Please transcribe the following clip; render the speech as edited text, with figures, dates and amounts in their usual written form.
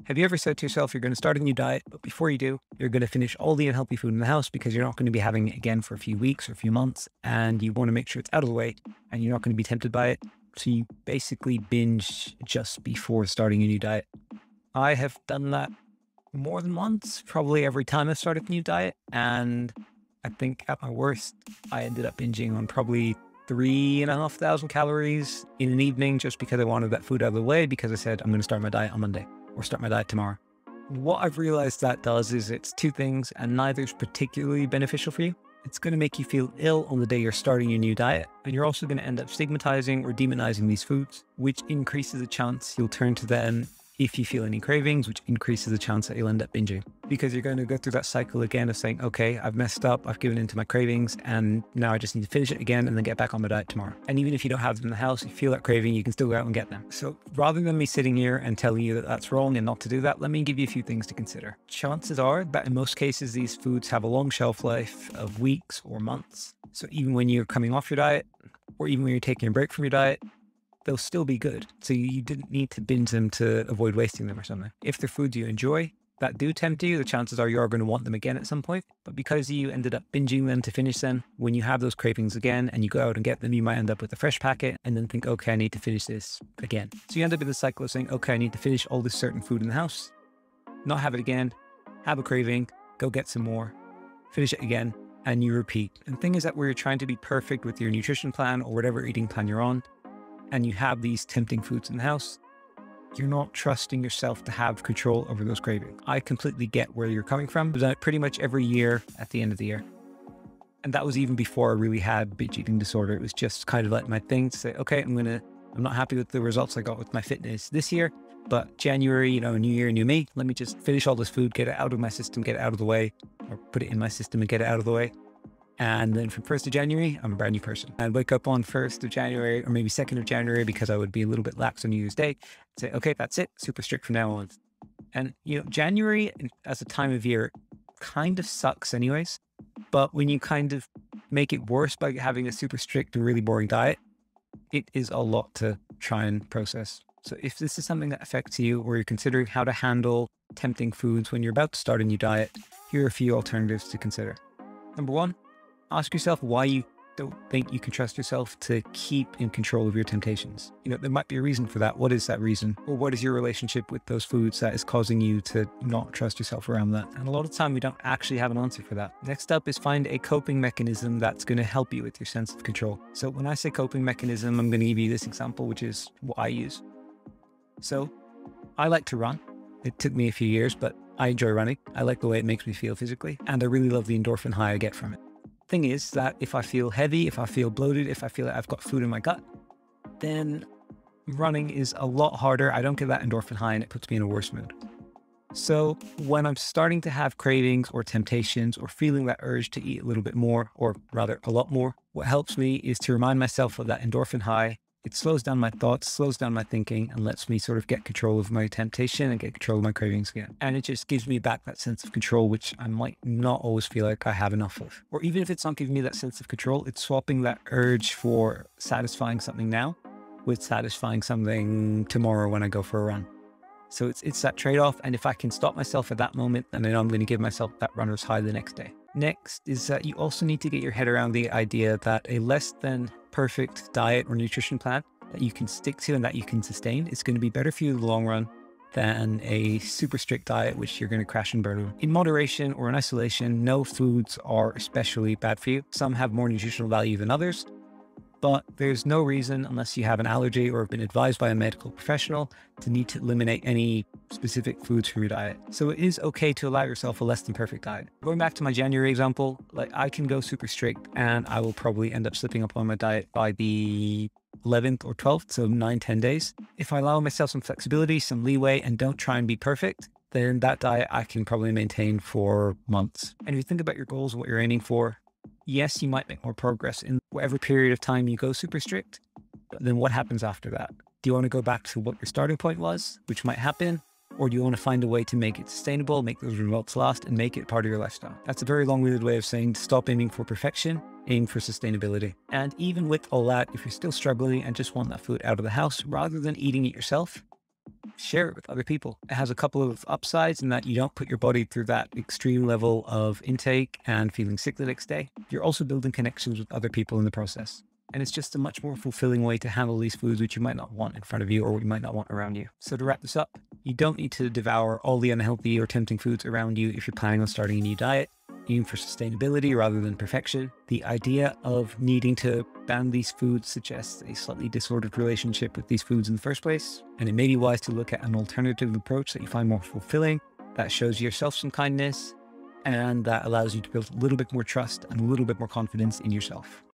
Have you ever said to yourself, you're going to start a new diet, but before you do, you're going to finish all the unhealthy food in the house because you're not going to be having it again for a few weeks or a few months, and you want to make sure it's out of the way and you're not going to be tempted by it. So you basically binge just before starting a new diet. I have done that more than once, probably every time I've started a new diet. And I think at my worst, I ended up binging on probably 3,500 calories in an evening just because I wanted that food out of the way, because I said, I'm going to start my diet on Monday or start my diet tomorrow. What I've realized that does is it's two things, and neither is particularly beneficial for you. It's going to make you feel ill on the day you're starting your new diet, and you're also going to end up stigmatizing or demonizing these foods, which increases the chance you'll turn to them if you feel any cravings, which increases the chance that you'll end up binging, because you're going to go through that cycle again of saying, okay, I've messed up, I've given in to my cravings, and now I just need to finish it again and then get back on my diet tomorrow. And even if you don't have them in the house, you feel that craving, you can still go out and get them. So rather than me sitting here and telling you that that's wrong and not to do that, let me give you a few things to consider. Chances are that in most cases, these foods have a long shelf life of weeks or months. So even when you're coming off your diet, or even when you're taking a break from your diet, they'll still be good. So you didn't need to binge them to avoid wasting them or something. If they're foods you enjoy that do tempt you, the chances are you are going to want them again at some point. But because you ended up binging them to finish them, when you have those cravings again and you go out and get them, you might end up with a fresh packet and then think, okay, I need to finish this again. So you end up in the cycle of saying, okay, I need to finish all this certain food in the house, not have it again, have a craving, go get some more, finish it again, and you repeat. And the thing is that where you're trying to be perfect with your nutrition plan or whatever eating plan you're on, and you have these tempting foods in the house, you're not trusting yourself to have control over those cravings. I completely get where you're coming from. I've done it pretty much every year at the end of the year. And that was even before I really had binge eating disorder. It was just kind of like my thing to say, okay, I'm not happy with the results I got with my fitness this year, but January, new year, new me, let me just finish all this food, get it out of my system, get it out of the way, or put it in my system and get it out of the way. And then from 1st of January, I'm a brand new person. I'd wake up on 1st of January or maybe 2nd of January because I would be a little bit lax on New Year's Day. Say, okay, that's it. Super strict from now on. And, January as a time of year kind of sucks anyways. But when you kind of make it worse by having a super strict and really boring diet, it is a lot to try and process. So if this is something that affects you, or you're considering how to handle tempting foods when you're about to start a new diet, here are a few alternatives to consider. Number one, ask yourself why you don't think you can trust yourself to keep in control of your temptations. There might be a reason for that. What is that reason? Or what is your relationship with those foods that is causing you to not trust yourself around that? And a lot of the time we don't actually have an answer for that. Next up is find a coping mechanism that's going to help you with your sense of control. So when I say coping mechanism, I'm going to give you this example, which is what I use. So I like to run. It took me a few years, but I enjoy running. I like the way it makes me feel physically, and I really love the endorphin high I get from it. Thing is that if I feel heavy, if I feel bloated, if I feel like I've got food in my gut, then running is a lot harder. I don't get that endorphin high and it puts me in a worse mood. So when I'm starting to have cravings or temptations or feeling that urge to eat a little bit more, or rather a lot more, what helps me is to remind myself of that endorphin high. It slows down my thoughts, slows down my thinking, and lets me sort of get control of my temptation and get control of my cravings again. And it just gives me back that sense of control, which I might not always feel like I have enough of. Or even if it's not giving me that sense of control, it's swapping that urge for satisfying something now with satisfying something tomorrow when I go for a run. So it's that trade-off. And if I can stop myself at that moment, then I know I'm going to give myself that runner's high the next day. Next is that you also need to get your head around the idea that a less than perfect diet or nutrition plan that you can stick to and that you can sustain is going to be better for you in the long run than a super strict diet, which you're going to crash and burn on. In moderation or in isolation, no foods are especially bad for you. Some have more nutritional value than others, but there's no reason, unless you have an allergy or have been advised by a medical professional, to need to eliminate any specific foods from your diet. So it is okay to allow yourself a less than perfect diet. Going back to my January example, I can go super strict and I will probably end up slipping up on my diet by the 11th or 12th, so 9-10 days. If I allow myself some flexibility, some leeway, and don't try and be perfect, then that diet I can probably maintain for months. And if you think about your goals and what you're aiming for, yes, you might make more progress in whatever period of time you go super strict, but then what happens after that? Do you want to go back to what your starting point was, which might happen? Or do you want to find a way to make it sustainable, make those results last, and make it part of your lifestyle? That's a very long-winded way of saying to stop aiming for perfection, aim for sustainability. And even with all that, if you're still struggling and just want that food out of the house, rather than eating it yourself, share it with other people. It has a couple of upsides in that you don't put your body through that extreme level of intake and feeling sick the next day. You're also building connections with other people in the process. And it's just a much more fulfilling way to handle these foods which you might not want in front of you or what you might not want around you. So to wrap this up, you don't need to devour all the unhealthy or tempting foods around you if you're planning on starting a new diet. Aim for sustainability rather than perfection. The idea of needing to ban these foods suggests a slightly disordered relationship with these foods in the first place, and it may be wise to look at an alternative approach that you find more fulfilling, that shows yourself some kindness, and that allows you to build a little bit more trust and a little bit more confidence in yourself.